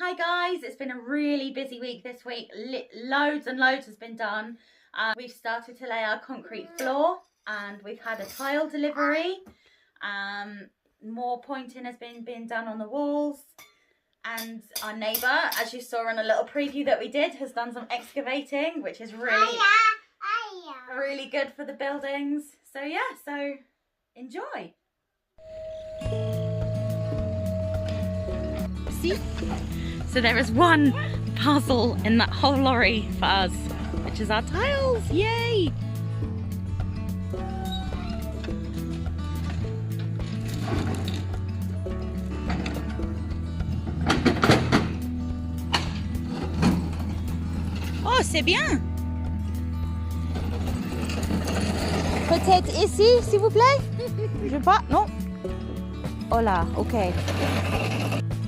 Hi guys, it's been a really busy week this week. Loads and loads has been done. We've started to lay our concrete floor and we've had a tile delivery. More pointing has been done on the walls, and our neighbour, as you saw in a little preview that we did, has done some excavating, which is really good for the buildings. So yeah, so enjoy. See? So there is one parcel in that whole lorry for us, which is our tiles. Yay! Oh, c'est bien! Peut-être ici, s'il vous plaît? Je sais pas, non? Oh là, okay.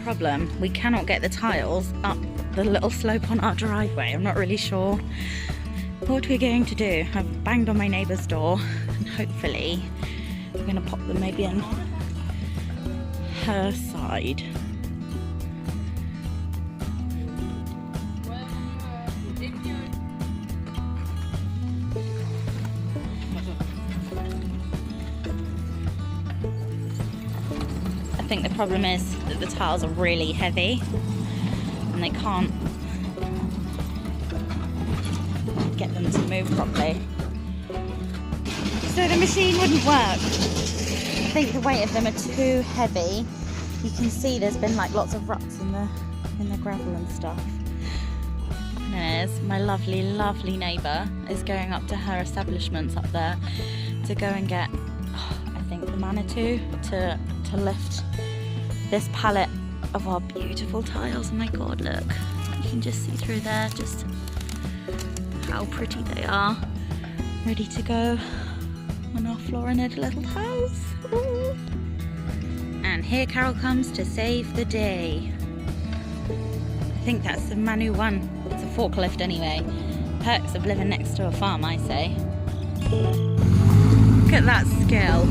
Problem, we cannot get the tiles up the little slope on our driveway. I'm not really sure what we're going to do. I've banged on my neighbour's door and hopefully we're going to pop them maybe on her side. I think the problem is that the tiles are really heavy and they can't get them to move properly. So the machine wouldn't work. I think the weight of them are too heavy. You can see there's been like lots of ruts in the gravel and stuff. And there's my lovely neighbour is going up to her establishments up there to go and get, I think, the Manitou to lift this pallet of our beautiful tiles. Oh my god, look, you can just see through there just how pretty they are, ready to go on our floor-knit little house. Ooh. And here Carol comes to save the day. I think that's the Manu one. It's a forklift anyway. Perks of living next to a farm, I say. Look at that skill.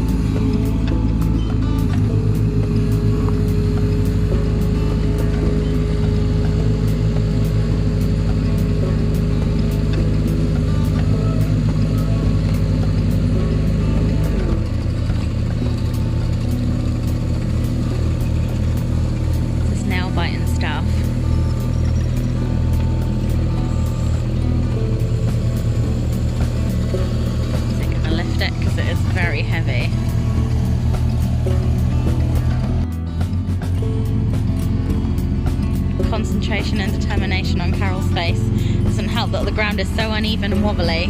Concentration and determination on Carol's face. Doesn't help that the ground is so uneven and wobbly.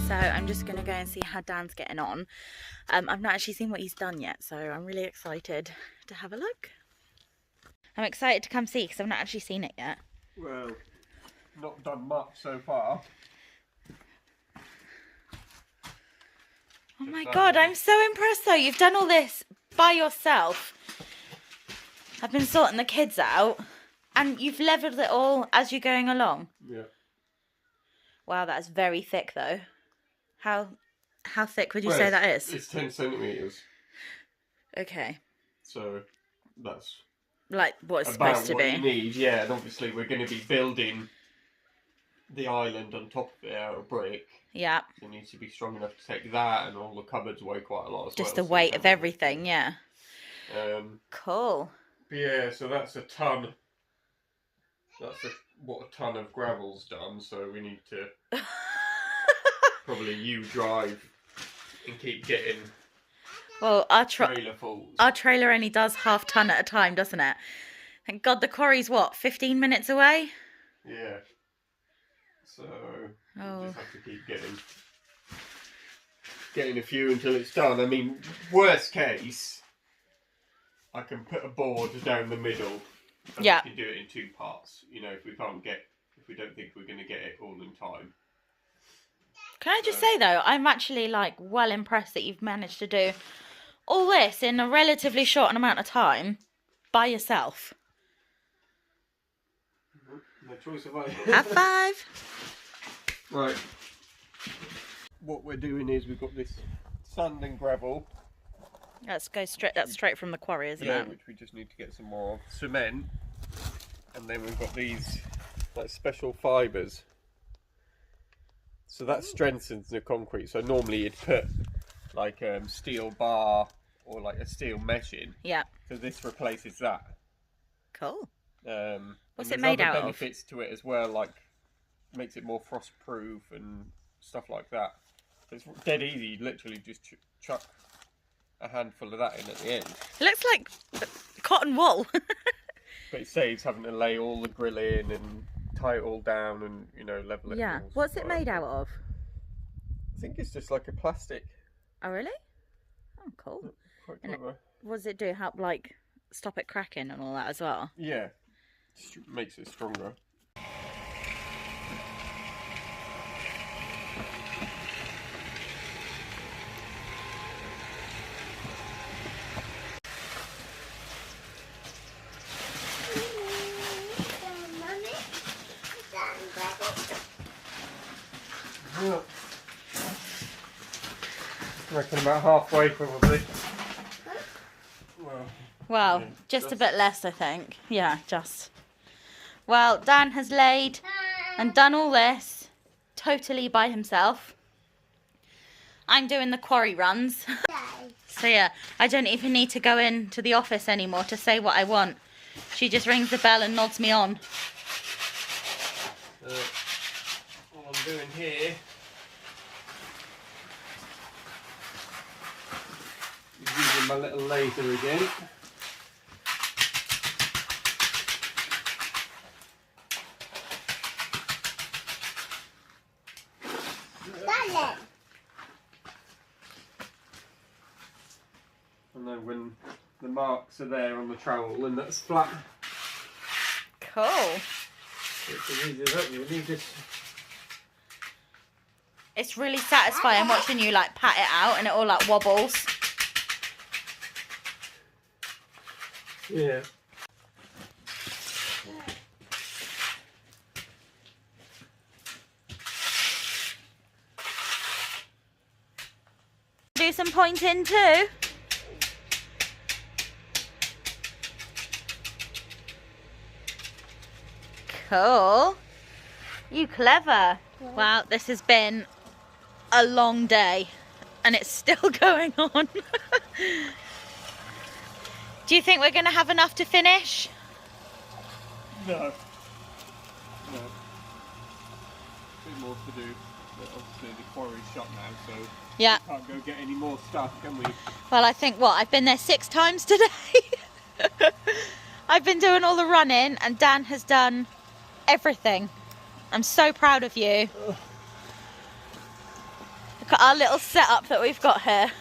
So I'm just going to go and see how Dan's getting on. I've not actually seen what he's done yet, so I'm really excited to have a look. I'm excited to come see because I've not actually seen it yet. Well, not done much so far. Oh my god, I'm so impressed though. You've done all this by yourself. I've been sorting the kids out and you've levelled it all as you're going along. Yeah. Wow, that's very thick though. How thick would you say that is? It's 10 centimetres. Okay. So that's like what it's about supposed to what be. You need, yeah, and obviously we're going to be building the island on top of it out of brick. Yeah. So it needs to be strong enough to take that, and all the cupboards weigh quite a lot as well. Just the weight of everything, yeah. Cool. But yeah, so that's a ton. That's what a ton of gravel's done, so we need to probably you drive and keep getting Well, our trailer only does half ton at a time, doesn't it? Thank God the quarry's what, 15 minutes away? Yeah. So we just have to keep getting getting a few until it's done. I mean, worst case, I can put a board down the middle. And Yeah. we can do it in 2 parts. You know, if we don't think we're going to get it all in time. Can I just say though, I'm actually like well impressed that you've managed to do all this in a relatively short amount of time by yourself. No choice of I. High five. Right. What we're doing is we've got this sand and gravel. Let's go straight. That's straight from the quarry, isn't Yeah, it? which we just need to get some more of. Cement. And then we've got these like special fibres. So that strengthens the concrete. So normally you'd put like steel bar or like a steel mesh in. Yeah. So this replaces that. Cool. What's and it made other out of? benefits to it as well, like makes it more frost proof and stuff like that. So it's dead easy. You literally just chuck a handful of that in at the end. It looks like cotton wool. But it saves having to lay all the grill in and tie it all down and, you know, level it. Yeah. What's it made out of? I think it's just like a plastic. Oh, really? Oh, cool. Quite And clever. what does it do? Help, like, stop it cracking and all that as well? Yeah. Makes it stronger. Yeah. I reckon about halfway probably. Well, Yeah, just a bit less, I think. Yeah, just. Well, Dan has laid and done all this totally by himself. I'm doing the quarry runs. So yeah, I don't even need to go into the office anymore to say what I want. She just rings the bell and nods me on. All I'm doing here is using my little laser again. And then when the marks are there on the trowel and that's flat, Cool. it's as easy as that. You need this. It's really satisfying watching you like pat it out and it all like wobbles. Yeah. Do some pointing too. Cool. You clever. Wow, this has been a long day and it's still going on. Do you think we're going to have enough to finish? No. No. Bit more to do. But obviously the quarry's shut now, so Yeah. we can't go get any more stuff, can we? Well, I think I've been there 6 times today. I've been doing all the running and Dan has done everything. I'm so proud of you. Look at our little setup that we've got here.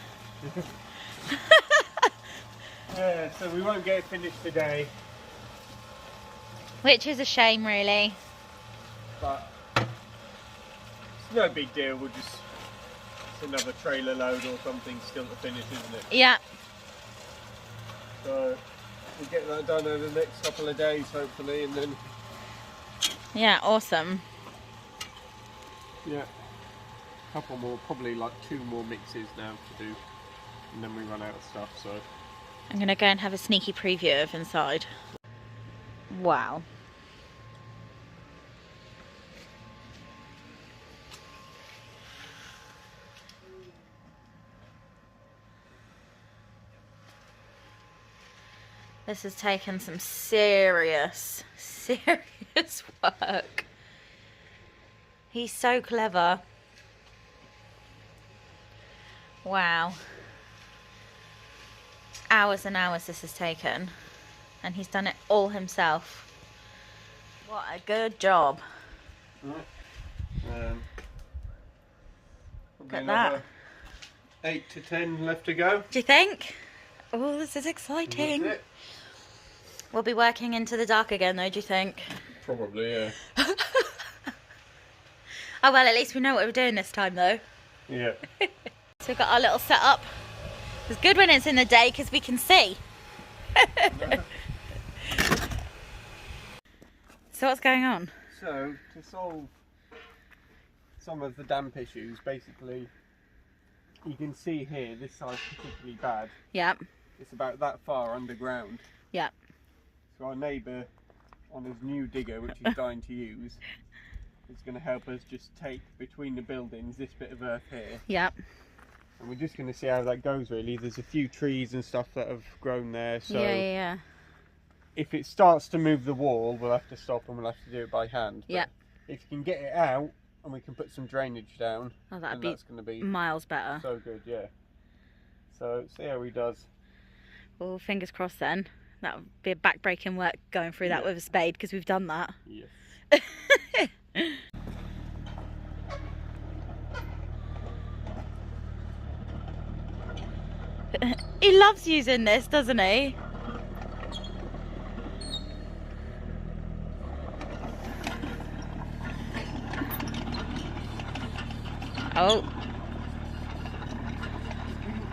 Yeah, so we won't get it finished today, Which is a shame, really. but it's no big deal. We'll just, it's another trailer load or something still to finish, isn't it? Yeah. So we'll get that done over the next couple of days, hopefully, and then Yeah, awesome. yeah, a couple more, probably like 2 more mixes now to do, and then we run out of stuff. So I'm going to go and have a sneaky preview of inside. Wow. This has taken some serious work. He's so clever. Wow. Hours and hours this has taken, and he's done it all himself. What a good job. right. Look at that. 8 to 10 left to go. Do you think? Oh, this is exciting. That's it. We'll be working into the dark again though, do you think? Probably, yeah. Oh well, at least we know what we're doing this time though. Yeah. So we've got our little setup. It's good when it's in the day because we can see. So what's going on? So, to solve some of the damp issues, basically, you can see here, this side's particularly bad. Yep. It's about that far underground. Yep. So our neighbour, on his new digger, which he's dying to use, is going to help us just take between the buildings this bit of earth here. Yep. And we're just going to see how that goes really. There's a few trees and stuff that have grown there, so Yeah. if it starts to move the wall, we'll have to stop and we'll have to do it by hand. Yep. If you can get it out and we can put some drainage down, Oh, that'd then be that's going to be miles better. so good, yeah. So see how he does. Well, fingers crossed then. That would be a back-breaking work going through that with a spade because we've done that. Yes. He loves using this, doesn't he? Oh.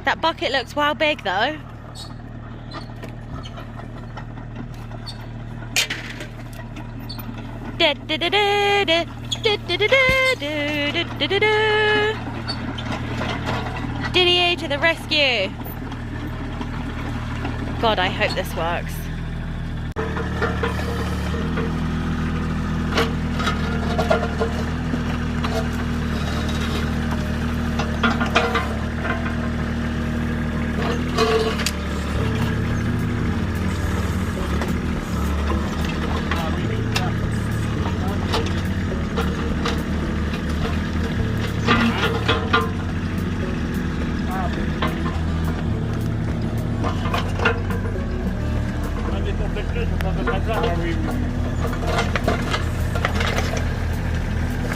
That bucket looks well big though. Didier to the rescue. God, I hope this works.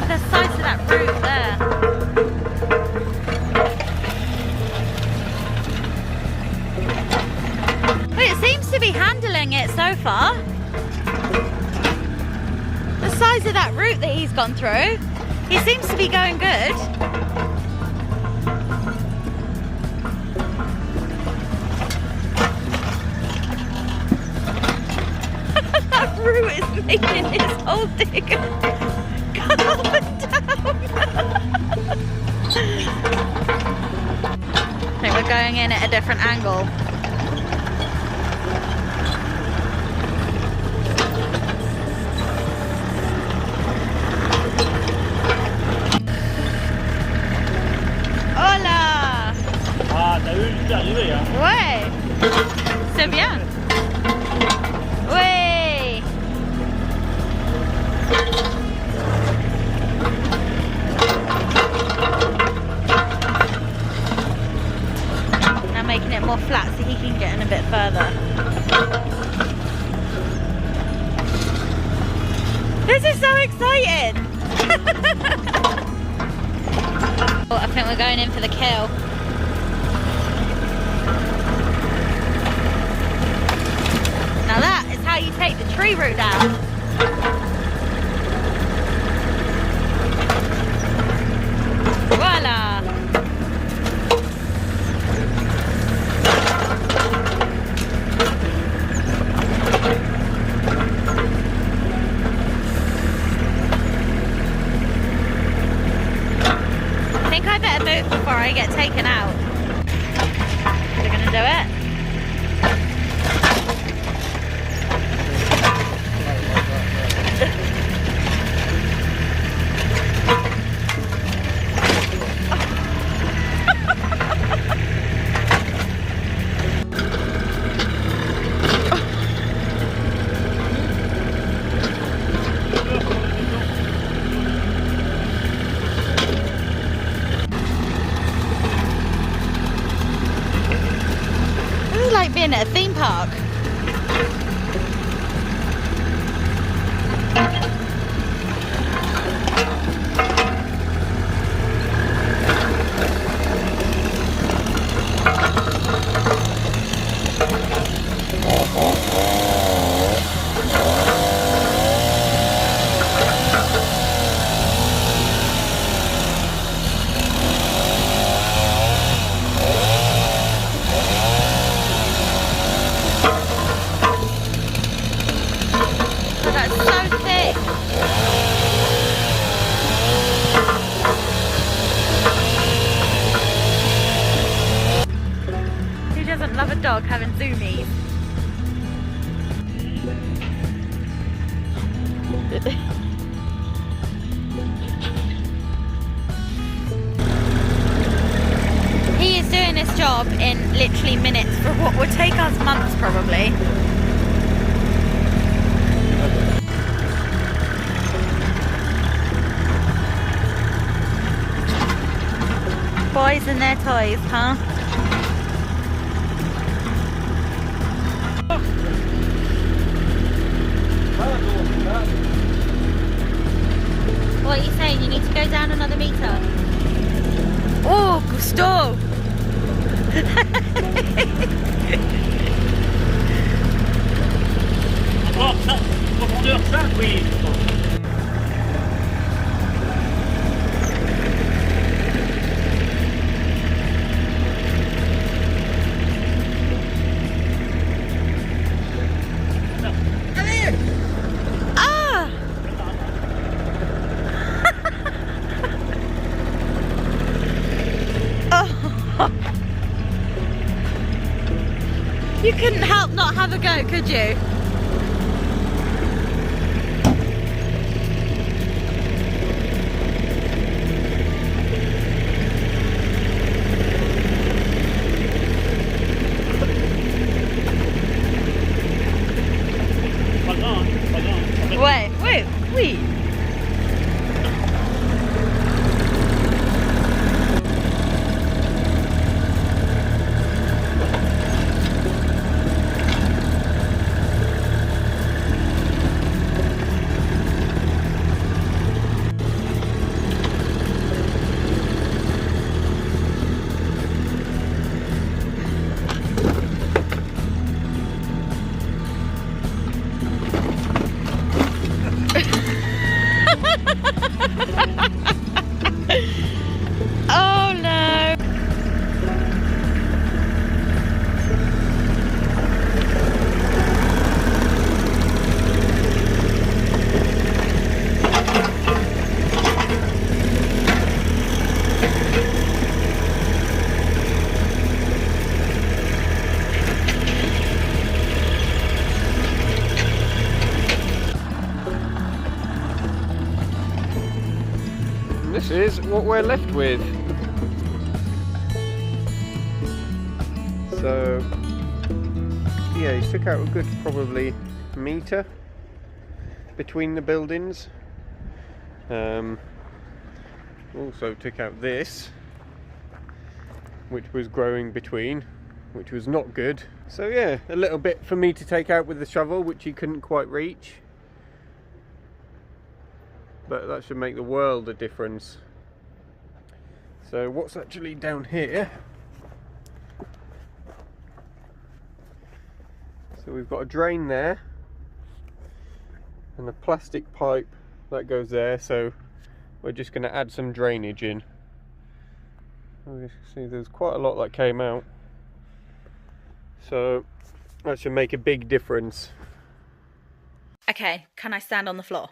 The size of that roof there. Well, it seems to be handling it so far. The size of that route that he's gone through, he seems to be going good. That root is making his whole digger go up and down. I think we're going in at a different angle. Hola! Ah, t'as vu juste arrivé, hein? Ouais! C'est bien! Ouais! Now making it more flat so he can get in a bit further. This is so exciting! Oh, I think we're going in for the kill. Now that is how you take the tree root down. Voila! I think I better move before I get taken out. We're gonna do it. This is like being at a theme park. dog having zoomies. He is doing this job in literally minutes for what would take us months probably. Boys and their toys, huh? What are you saying? You need to go down another meter? Oh, Gusto! Porteur ça, oui. Ah! Oh. You couldn't help not have a go, could you? Wait. Oh no! This is what we're left with. So yeah, he took out a good probably metre between the buildings. Also took out this, which was growing between, which was not good. So yeah, a little bit for me to take out with the shovel, which he couldn't quite reach. But that should make the world a difference. So what's actually down here? So we've got a drain there and a plastic pipe that goes there, so we're just going to add some drainage in. You see there's quite a lot that came out, so that should make a big difference. Okay, can I stand on the floor?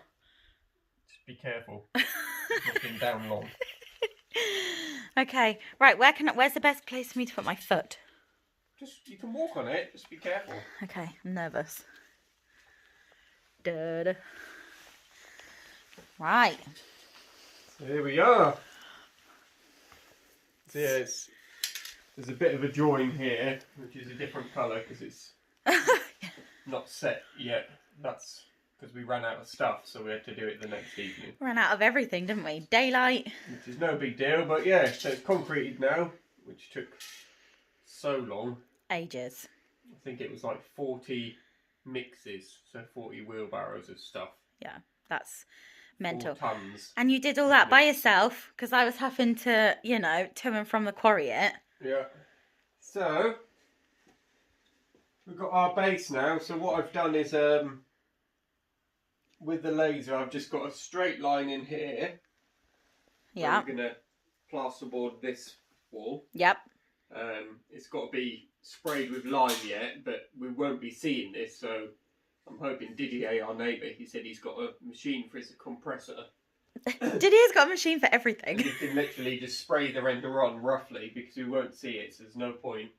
Be careful. It's not been down long. Okay, right. Where's the best place for me to put my foot? You can walk on it. Just be careful. Okay, I'm nervous. Duh. Right. So here we are. So yeah, there's a bit of a join here, which is a different colour because it's not set yet. That's because we ran out of stuff, so we had to do it the next evening. Ran out of everything, didn't we? Daylight. Which is no big deal, but yeah, so it's concreted now, which took so long. Ages. I think it was like 40 mixes, so 40 wheelbarrows of stuff. Yeah, that's mental. 4 tons. And you did all that by yourself, because I was having to, you know, to and from the quarry it. Yeah. So, we've got our base now, so what I've done is, with the laser, I've just got a straight line in here. Yeah. We're going to plasterboard this wall. Yep. It's got to be sprayed with lime yet, but we won't be seeing this, so I'm hoping Didier, our neighbour, he said he's got a machine for his compressor. Didier's got a machine for everything. And you can literally just spray the render on roughly, because we won't see it, so there's no point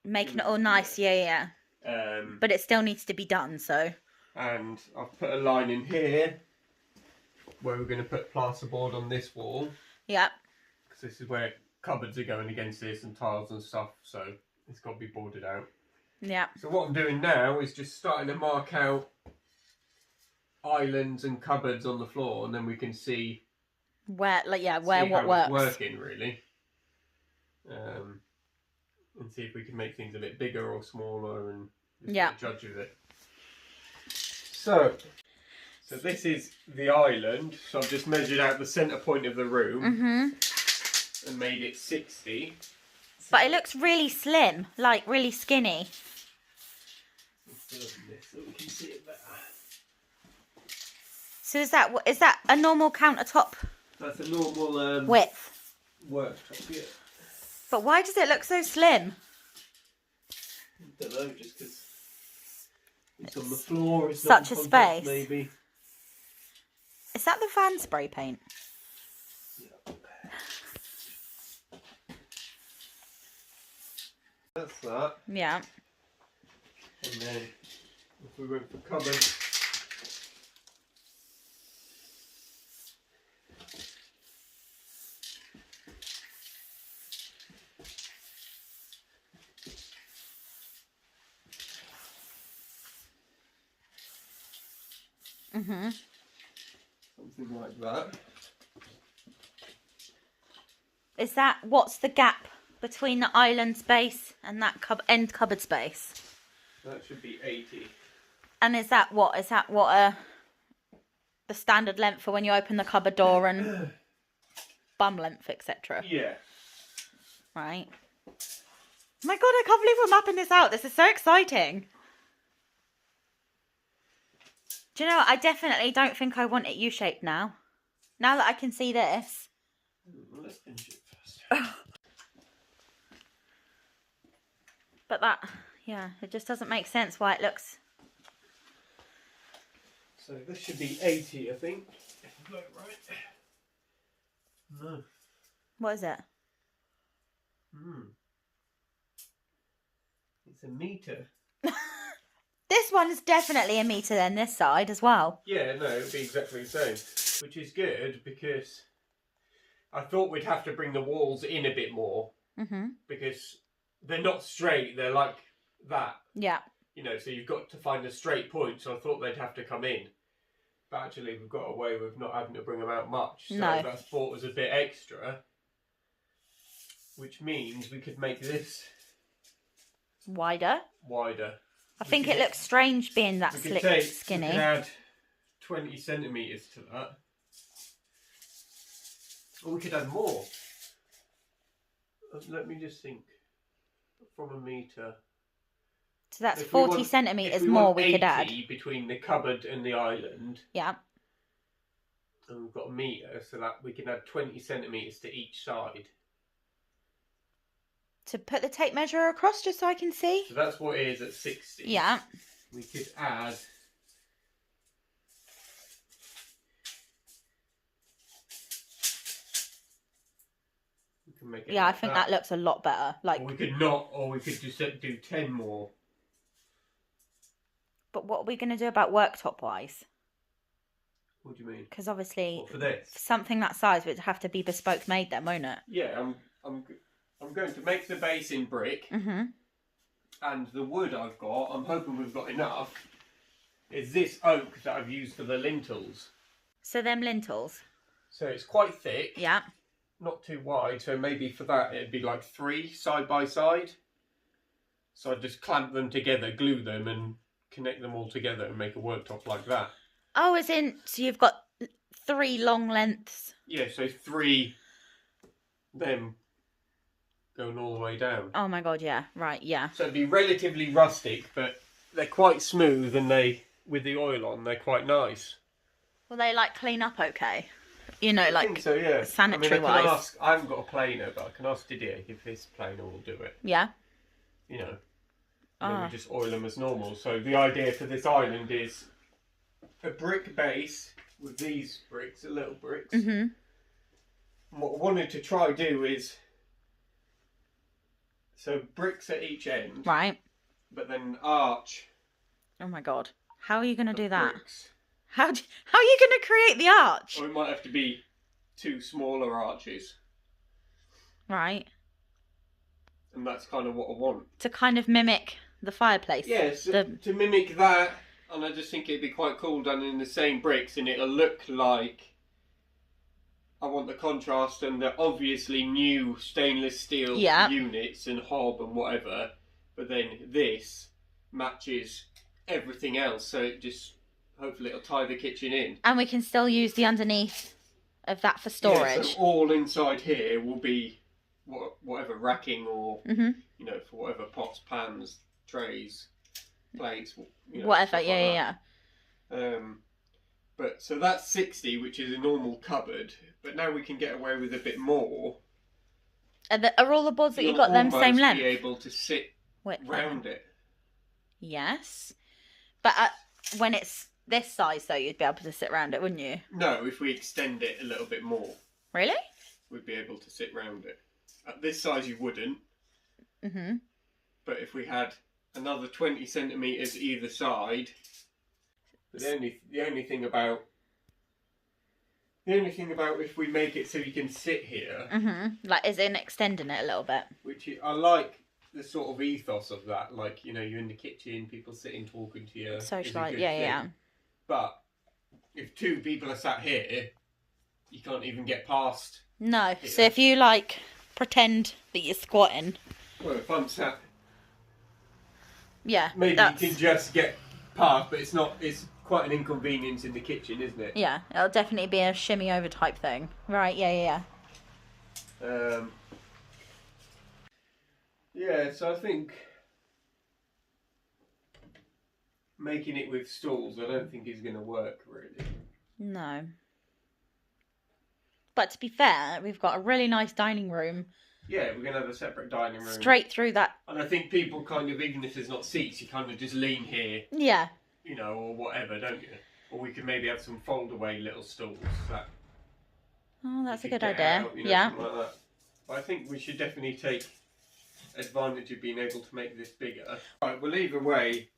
Making it all nice, yeah. But it still needs to be done, so. And I've put a line in here where we're going to put plasterboard on this wall. Yeah. Because this is where cupboards are going against this and tiles and stuff, so it's got to be boarded out. Yeah. So what I'm doing now is just starting to mark out islands and cupboards on the floor, and then we can see where what it's works. Working really, and see if we can make things a bit bigger or smaller, and just judge with it. So this is the island. So I've just measured out the centre point of the room and made it 60. But it looks really slim, like really skinny. This so we can see it better. So is that a normal countertop? That's a normal width. Worktop, yeah. But why does it look so slim? I don't know, just because it's on the floor. It's such not a in contact, space. maybe. Is that the van spray paint? Yeah. That's that. Yeah. And then if we went for cupboards. Something like that. Is that, what's the gap between the island space and that end cupboard space? That should be 80. And is that what the standard length for when you open the cupboard door and bum length, etc.? Yeah. Right. My God, I can't believe we're mapping this out. This is so exciting. Do you know what? I definitely don't think I want it U-shaped now. Now that I can see this. Well, let's finish it first. But that, yeah, it just doesn't make sense why it looks... So this should be 80, I think. If I got it right. No. What is it? It's a metre. This one's definitely a metre then, this side as well. Yeah, no, it would be exactly the same. Which is good because I thought we'd have to bring the walls in a bit more. Because they're not straight, they're like that. Yeah. You know, so you've got to find a straight point, so I thought they'd have to come in. But actually we've got away with not having to bring them out much. So that's thought was a bit extra. Which means we could make this... Wider. I think it looks strange being that skinny. We could add 20 centimetres to that. Or we could add more. Let me just think. From a metre. So that's 40 centimetres more we could add. Between the cupboard and the island. Yeah. And we've got a metre, so that we can add 20 centimetres to each side. To put the tape measure across just so I can see? So that's what it is at 60. Yeah. We could add... We can make it yeah, like I think that looks a lot better. Like, or we could not, or we could just do 10 more. But what are we going to do about worktop-wise? What do you mean? Because obviously, what, for this? Something that size would have to be bespoke made then, won't it? Yeah, I'm going to make the base in brick, and the wood I've got, I'm hoping we've got enough, is this oak that I've used for the lintels. So them lintels? So it's quite thick. Yeah. Not too wide, so maybe for that it'd be like 3 side by side. So I'd just clamp them together, glue them, and connect them all together and make a worktop like that. Oh, as in, so you've got 3 long lengths? Yeah, so 3, them going all the way down. Oh my God, yeah, right, yeah. So it'd be relatively rustic, but they're quite smooth, and with the oil on, they're quite nice. Will they like clean up okay? You know, I like think so, yeah. sanitary wise. I haven't got a planer, but I can ask Didier if his planer will do it. Yeah. You know, and then we just oil them as normal. So the idea for this island is a brick base with these bricks, the little bricks. And what I wanted to try do is So bricks at each end, Right. but then an arch. Oh my god. How are you going to do that? Bricks. How are you going to create the arch? Or it might have to be 2 smaller arches. Right. And that's kind of what I want. To kind of mimic the fireplace. Yes, to mimic that, and I just think it'd be quite cool done in the same bricks, and it'll look like I want the contrast and the obviously new stainless steel units and hob and whatever, but then this matches everything else, so it just hopefully it'll tie the kitchen in. And we can still use the underneath of that for storage. Yeah, so all inside here will be whatever racking or you know, for whatever pots, pans, trays, plates, you know, whatever. Like yeah. But so that's 60, which is a normal cupboard. But now we can get away with a bit more. Are all the boards that you got them same length? Be able to sit round it. Yes, but when it's this size, though, you'd be able to sit round it, wouldn't you? No, if we extend it a little bit more. Really? We'd be able to sit round it. At this size, you wouldn't. But if we had another 20 centimetres either side, the only thing about if we make it so you can sit here, like as in extending it a little bit, which I like the sort of ethos of that. Like, you know, you're in the kitchen, people sitting talking to you, socialise. Yeah. But if 2 people are sat here, you can't even get past. No. Here. So if you like pretend that you're squatting. Well, if I'm sat. Yeah. Maybe you can just get past, but it's not. It's quite an inconvenience in the kitchen, isn't it? Yeah, it'll definitely be a shimmy over type thing. Right, yeah. Yeah, so I think making it with stools, I don't think is going to work, really. No. But to be fair, we've got a really nice dining room. Yeah, we're going to have a separate dining room. Straight through that. And I think people kind of, even if there's not seats, you kind of just lean here. Yeah. You know, or whatever, don't you? Or we could maybe have some fold-away little stools. That's a good idea. Out, you know, yeah. Something like that. But I think we should definitely take advantage of being able to make this bigger. Right, well, either way,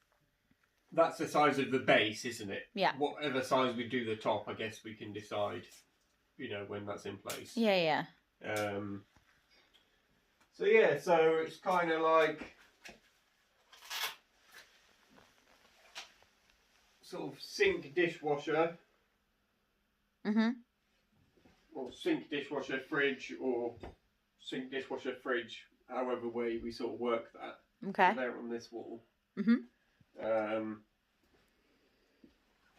that's the size of the base, isn't it? Yeah. Whatever size we do the top, I guess we can decide, you know, when that's in place. Yeah. So yeah, so it's kind of like sort of sink dishwasher. Or sink dishwasher fridge, or sink dishwasher fridge, however way we sort of work that. Okay. So there on this wall.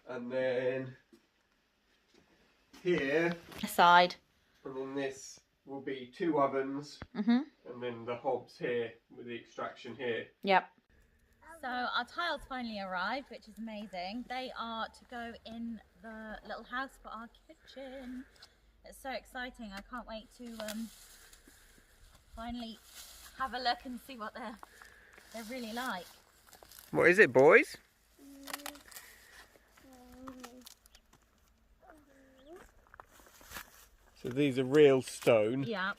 And then here. Aside. And then this will be 2 ovens. And then the hobs here with the extraction here. Yep. So our tiles finally arrived, which is amazing. They are to go in the little house for our kitchen. It's so exciting. I can't wait to finally have a look and see what they're really like. What is it, boys? So these are real stone. Yeah.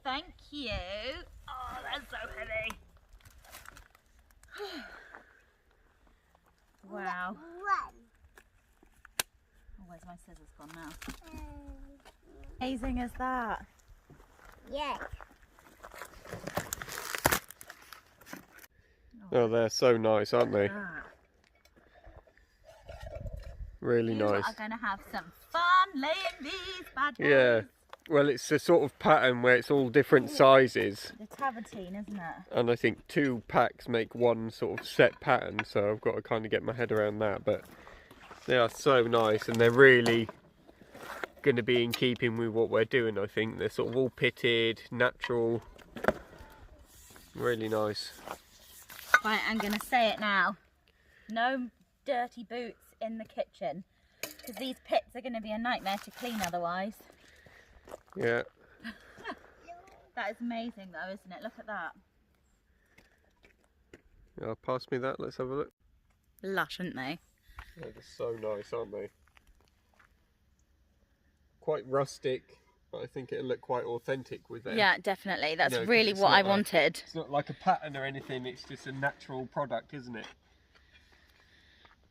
Thank you. Oh, that's so heavy. Wow. Oh, where's my scissors gone now? Amazing as that. Yeah. Oh, they're so nice, aren't they? Really You nice. are going to have some fun laying these bad boys. Yeah. Well, it's a sort of pattern where it's all different sizes. The tavertine, isn't it? And I think 2 packs make one sort of set pattern, so I've got to kind of get my head around that. But they are so nice, and they're really going to be in keeping with what we're doing, I think. They're sort of all pitted, natural. Really nice. Right, I'm going to say it now. No dirty boots in the kitchen, because these pits are going to be a nightmare to clean otherwise. Yeah. That is amazing though, isn't it? Look at that. Yeah, pass me that, let's have a look. Lush, aren't they? Yeah, they're so nice, aren't they? Quite rustic, but I think it'll look quite authentic with them. Yeah, definitely. That's You know, 'cause really it's what I not wanted. It's not like a pattern or anything, it's just a natural product, isn't it?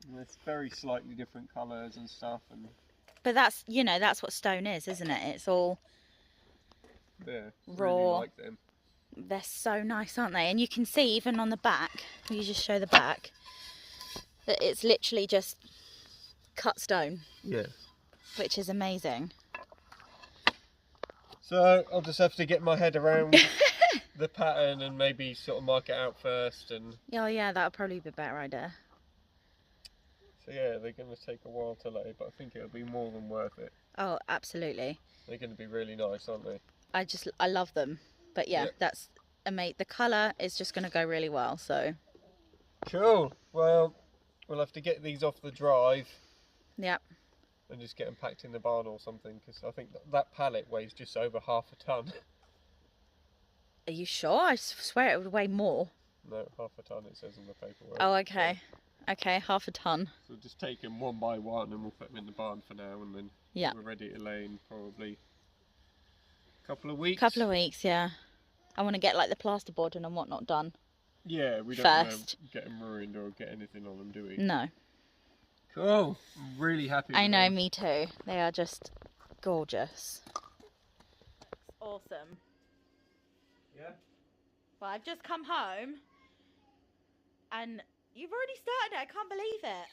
And it's very slightly different colours and stuff, and But that's, you know, that's what stone is, isn't it? It's all yeah, raw. really like them. They're so nice, aren't they? And you can see even on the back, you just show the back, that it's literally just cut stone, Yeah. which is amazing. So I'll just have to get my head around the pattern and maybe sort of mark it out first. And Oh yeah, that would probably be a better idea. so yeah, they're going to take a while to lay, but I think it'll be more than worth it. Oh, absolutely. They're going to be really nice, aren't they? I love them. But yeah, Yep. that's amazing. The colour is just going to go really well, so. Cool. Well, we'll have to get these off the drive Yep. and just get them packed in the barn or something, because I think that pallet weighs just over 1/2 ton. Are you sure? I swear it would weigh more. No, 1/2 ton it says on the paperwork. Oh, okay. Okay, 1/2 ton. So we'll just take them one by one and we'll put them in the barn for now, and then Yeah. we're ready to lay in probably a couple of weeks. Couple of weeks, yeah. I want to get like the plasterboard and whatnot done. Yeah, we don't want First. to get them ruined or get anything on them, do we? No. Cool. I'm really happy with I know, them. me too. They are just gorgeous. Awesome. Yeah? Well, I've just come home and you've already started it. I can't believe it.